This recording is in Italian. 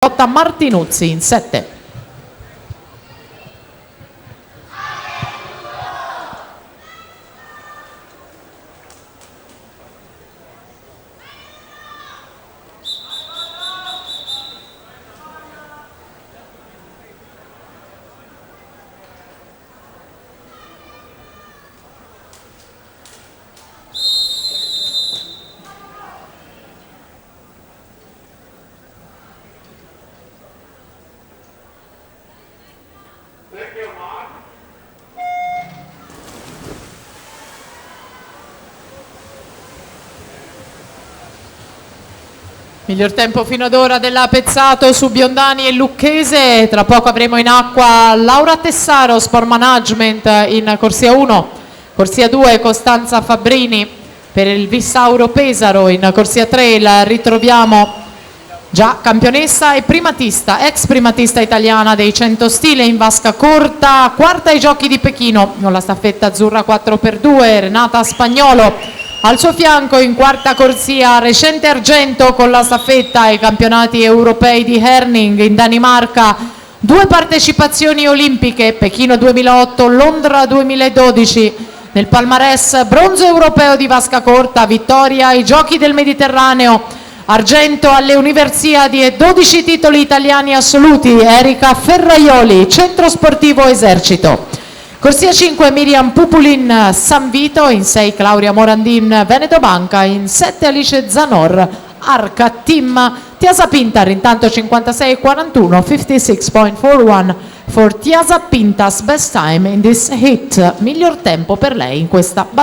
Lotta Martinuzzi in 7. Miglior tempo fino ad ora della Pezzato su Biondani e Lucchese. Tra poco avremo in acqua Laura Tessaro, Sport Management in corsia 1, corsia 2 Costanza Fabbrini per il Vissauro Pesaro, in corsia 3 la ritroviamo già campionessa e primatista, ex primatista italiana dei 100 stile in vasca corta, quarta ai Giochi di Pechino con la staffetta azzurra 4x2, Renata Spagnolo. Al suo fianco in quarta corsia recente argento con la staffetta ai campionati europei di Herning in Danimarca, 2 partecipazioni olimpiche, Pechino 2008, Londra 2012, nel palmarès bronzo europeo di vasca corta, vittoria ai Giochi del Mediterraneo, argento alle Universiadi e 12 titoli italiani assoluti, Erika Ferraioli, Centro Sportivo Esercito. Corsia 5 Miriam Pupulin San Vito, in 6 Claudia Morandin Veneto Banca, in 7 Alice Zanor Arca Team. Tiasa Pintar intanto 56.41, 56.41 for Tiasa Pintas, best time in this hit, miglior tempo per lei in questa battaglia.